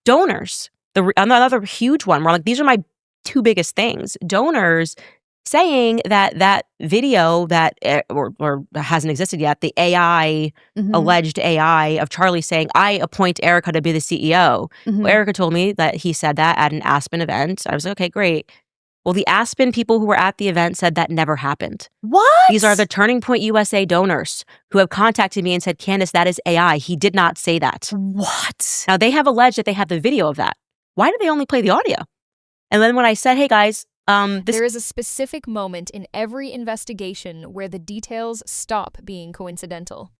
Donors, another huge one, where like, these are my two biggest things. Donors saying that video that or hasn't existed yet, the AI, alleged AI of Charlie saying, I appoint Erika to be the CEO. Well, Erika told me that he said that at an Aspen event. I was like, okay, great. Well, the Aspen people who were at the event said that never happened. What? These are the Turning Point USA donors who have contacted me and said, Candace, that is AI. He did not say that. What? Now, they have alleged that they have the video of that. Why did they only play the audio? And then when I said, hey, guys, there is a specific moment in every investigation where the details stop being coincidental,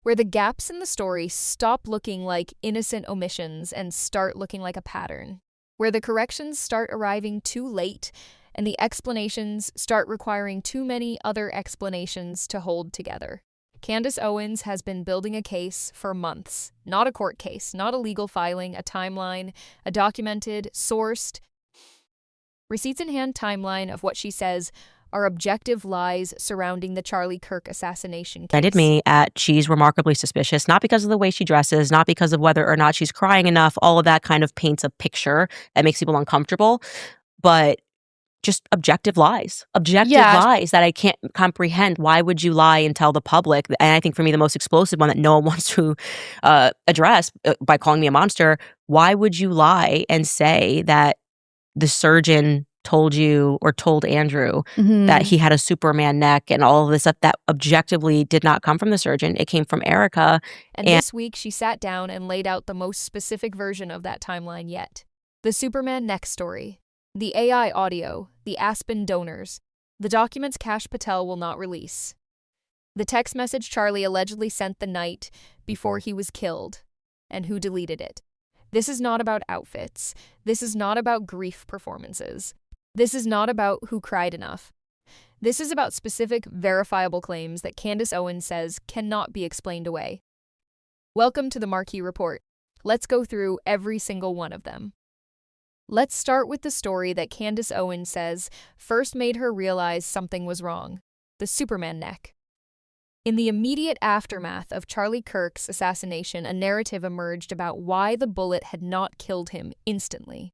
where the gaps in the story stop looking like innocent omissions and start looking like a pattern, where the corrections start arriving too late and the explanations start requiring too many other explanations to hold together. Candace Owens has been building a case for months, not a court case, not a legal filing, a timeline, a documented, sourced, receipts-in-hand timeline of what she says are objective lies surrounding the Charlie Kirk assassination case. Reminded me at she's remarkably suspicious, not because of the way she dresses, not because of whether or not she's crying enough. All of that kind of paints a picture that makes people uncomfortable, but just objective lies. Lies that I can't comprehend. Why would you lie and tell the public? And I think for me, the most explosive one that no one wants to address by calling me a monster, why would you lie and say that the surgeon told you or told Andrew that he had a Superman neck and all of this stuff that objectively did not come from the surgeon? It came from Erika. And this week, she sat down and laid out the most specific version of that timeline yet. The Superman neck story, the AI audio, the Aspen donors, the documents Kash Patel will not release, the text message Charlie allegedly sent the night before he was killed, and who deleted it. This is not about outfits. This is not about grief performances. This is not about who cried enough. This is about specific, verifiable claims that Candace Owens says cannot be explained away. Welcome to the Marquee Report. Let's go through every single one of them. Let's start with the story that Candace Owens says first made her realize something was wrong: the Superman neck. In the immediate aftermath of Charlie Kirk's assassination, a narrative emerged about why the bullet had not killed him instantly.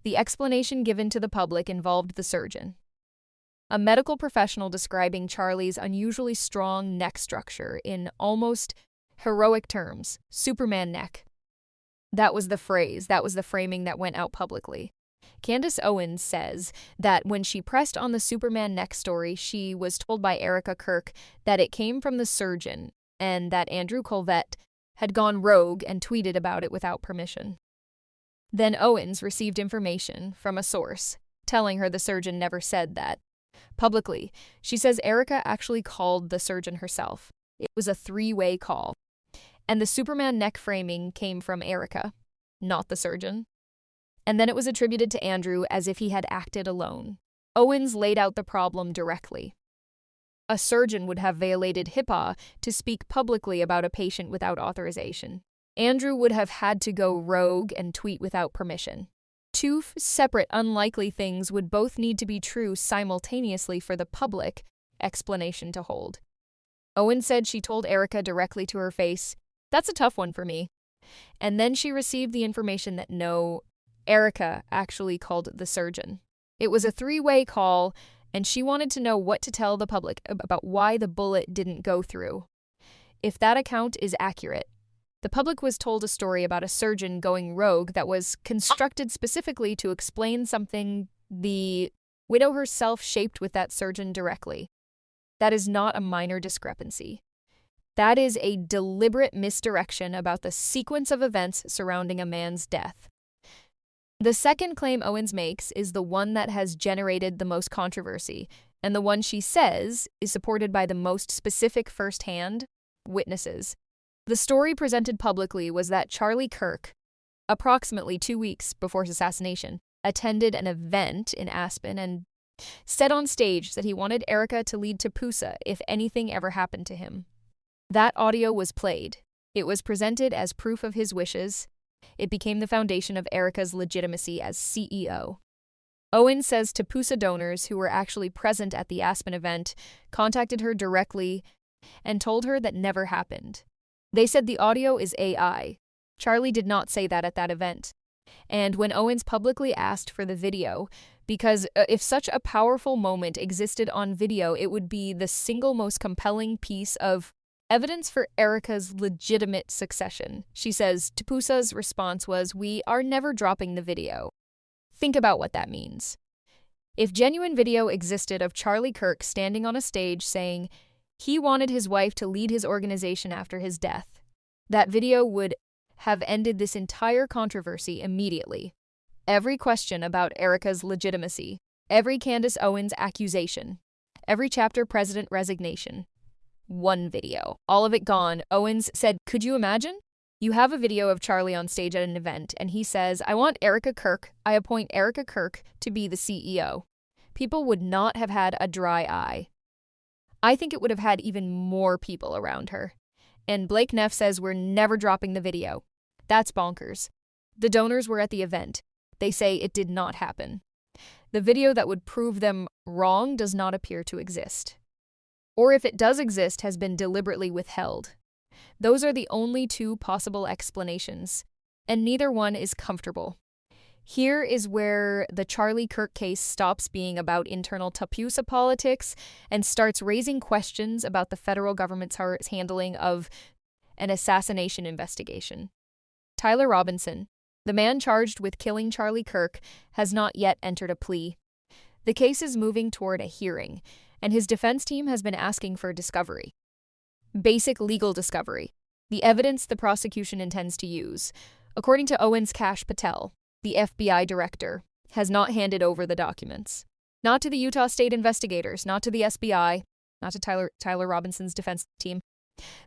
The explanation given to the public involved the surgeon, a medical professional describing Charlie's unusually strong neck structure in almost heroic terms: Superman neck. That was the phrase, that was the framing that went out publicly. Candace Owens says that when she pressed on the Superman neck story, she was told by Erika Kirk that it came from the surgeon and that Andrew Colvett had gone rogue and tweeted about it without permission. Then Owens received information from a source telling her the surgeon never said that. Publicly, she says Erika actually called the surgeon herself. It was a three-way call. And the Superman neck framing came from Erika, not the surgeon. And then it was attributed to Andrew as if he had acted alone. Owens laid out the problem directly. A surgeon would have violated HIPAA to speak publicly about a patient without authorization. Andrew would have had to go rogue and tweet without permission. Two separate, unlikely things would both need to be true simultaneously for the public explanation to hold. Owens said she told Erika directly to her face, "That's a tough one for me." And then she received the information that no, Erika actually called the surgeon. It was a three-way call, and she wanted to know what to tell the public about why the bullet didn't go through. If that account is accurate, the public was told a story about a surgeon going rogue that was constructed specifically to explain something the widow herself shaped with that surgeon directly. That is not a minor discrepancy. That is a deliberate misdirection about the sequence of events surrounding a man's death. The second claim Owens makes is the one that has generated the most controversy, and the one she says is supported by the most specific first-hand witnesses. The story presented publicly was that Charlie Kirk, approximately 2 weeks before his assassination, attended an event in Aspen and said on stage that he wanted Erika to lead Tapusa if anything ever happened to him. That audio was played. It was presented as proof of his wishes. It became the foundation of Erika's legitimacy as CEO. Owens says Tapusa donors who were actually present at the Aspen event contacted her directly and told her that never happened. They said the audio is AI. Charlie did not say that at that event. And when Owens publicly asked for the video, because if such a powerful moment existed on video, it would be the single most compelling piece of evidence for Erika's legitimate succession. She says Tupusa's response was, "We are never dropping the video." Think about what that means. If genuine video existed of Charlie Kirk standing on a stage saying he wanted his wife to lead his organization after his death, that video would have ended this entire controversy immediately. Every question about Erika's legitimacy, every Candace Owens accusation, every chapter president resignation. One video. All of it gone. Owens said, "Could you imagine? You have a video of Charlie on stage at an event, and he says, I appoint Erika Kirk to be the CEO. People would not have had a dry eye. I think it would have had even more people around her." And Blake Neff says, "We're never dropping the video." That's bonkers. The donors were at the event. They say it did not happen. The video that would prove them wrong does not appear to exist. Or if it does exist, has been deliberately withheld. Those are the only two possible explanations, and neither one is comfortable. Here is where the Charlie Kirk case stops being about internal Tupusa politics and starts raising questions about the federal government's handling of an assassination investigation. Tyler Robinson, the man charged with killing Charlie Kirk, has not yet entered a plea. The case is moving toward a hearing, and his defense team has been asking for discovery. Basic legal discovery. The evidence the prosecution intends to use. According to Owens Kash Patel, the FBI director, has not handed over the documents. Not to the Utah State investigators, not to the SBI, not to Tyler Robinson's defense team.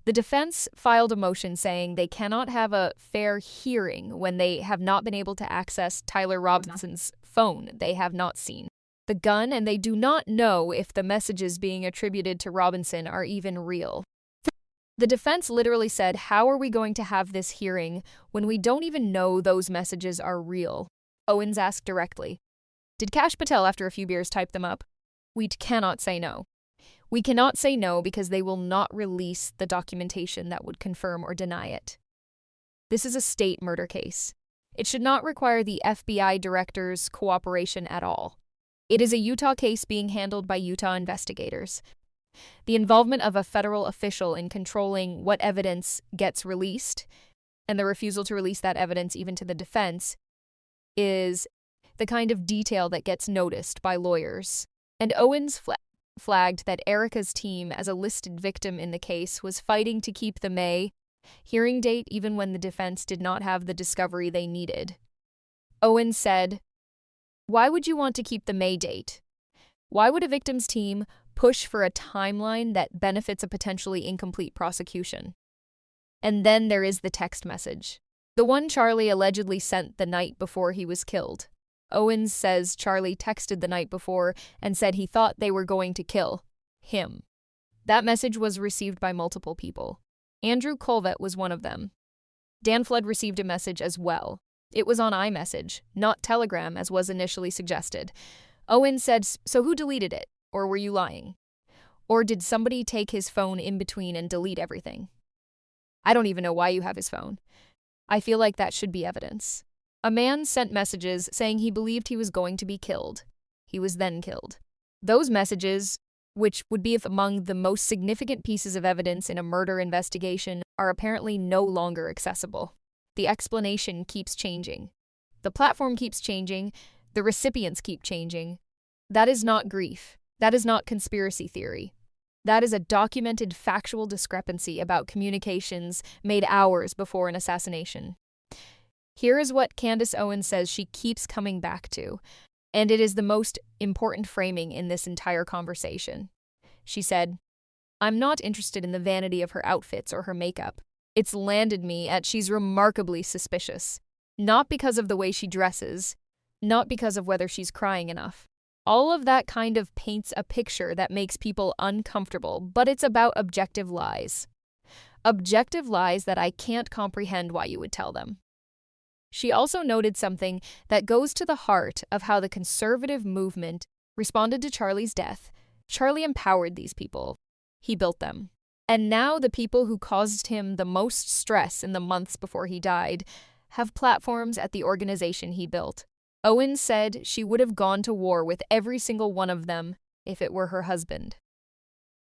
The defense filed a motion saying they cannot have a fair hearing when they have not been able to access Tyler Robinson's phone they have not seen the gun, and they do not know if the messages being attributed to Robinson are even real. The defense literally said, "How are we going to have this hearing when we don't even know those messages are real?" Owens asked directly. Did Kash Patel, after a few beers, type them up? We cannot say no. We cannot say no because they will not release the documentation that would confirm or deny it. This is a state murder case. It should not require the FBI director's cooperation at all. It is a Utah case being handled by Utah investigators. The involvement of a federal official in controlling what evidence gets released, and the refusal to release that evidence even to the defense, is the kind of detail that gets noticed by lawyers. And Owens flagged that Erika's team, as a listed victim in the case, was fighting to keep the May hearing date even when the defense did not have the discovery they needed. Owens said, "Why would you want to keep the May date? Why would a victim's team push for a timeline that benefits a potentially incomplete prosecution?" And then there is the text message, the one Charlie allegedly sent the night before he was killed. Owens says Charlie texted the night before and said he thought they were going to kill him. That message was received by multiple people. Andrew Colvett was one of them. Dan Flood received a message as well. It was on iMessage, not Telegram as was initially suggested. Owens said, "So who deleted it? Or were you lying? Or did somebody take his phone in between and delete everything? I don't even know why you have his phone. I feel like that should be evidence." A man sent messages saying he believed he was going to be killed. He was then killed. Those messages, which would be among the most significant pieces of evidence in a murder investigation, are apparently no longer accessible. The explanation keeps changing. The platform keeps changing. The recipients keep changing. That is not grief. That is not conspiracy theory. That is a documented factual discrepancy about communications made hours before an assassination. Here is what Candace Owens says she keeps coming back to, and it is the most important framing in this entire conversation. She said, "I'm not interested in the vanity of her outfits or her makeup. It's landed me at she's remarkably suspicious. Not because of the way she dresses, not because of whether she's crying enough. All of that kind of paints a picture that makes people uncomfortable, but it's about objective lies. Objective lies that I can't comprehend why you would tell them." She also noted something that goes to the heart of how the conservative movement responded to Charlie's death. Charlie empowered these people. He built them. And now the people who caused him the most stress in the months before he died have platforms at the organization he built. Owens said she would have gone to war with every single one of them if it were her husband.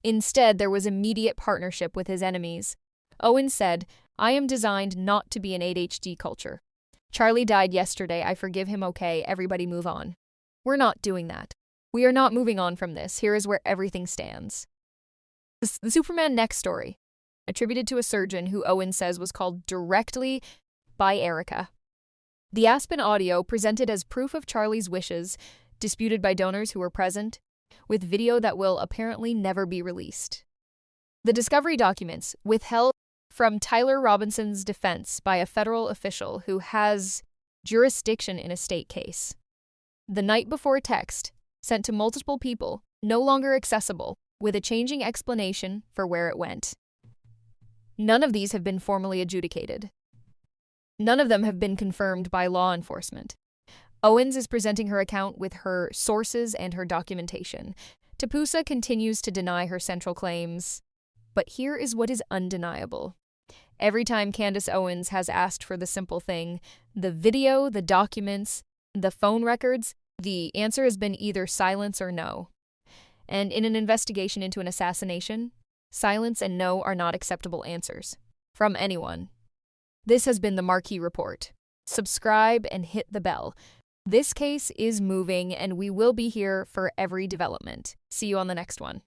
Instead, there was immediate partnership with his enemies. Owens said, "I am designed not to be an ADHD culture. Charlie died yesterday. I forgive him, okay? Everybody move on." We're not doing that. We are not moving on from this. Here is where everything stands. The Superman Next story, attributed to a surgeon who Owens says was called directly by Erika. The Aspen audio presented as proof of Charlie's wishes, disputed by donors who were present, with video that will apparently never be released. The discovery documents, withheld from Tyler Robinson's defense by a federal official who has jurisdiction in a state case. The night before text, sent to multiple people, no longer accessible, with a changing explanation for where it went. None of these have been formally adjudicated. None of them have been confirmed by law enforcement. Owens is presenting her account with her sources and her documentation. Tapusa continues to deny her central claims. But here is what is undeniable. Every time Candace Owens has asked for the simple thing, the video, the documents, the phone records, the answer has been either silence or no. And in an investigation into an assassination, silence and no are not acceptable answers from anyone. This has been the Marquee Report. Subscribe and hit the bell. This case is moving, and we will be here for every development. See you on the next one.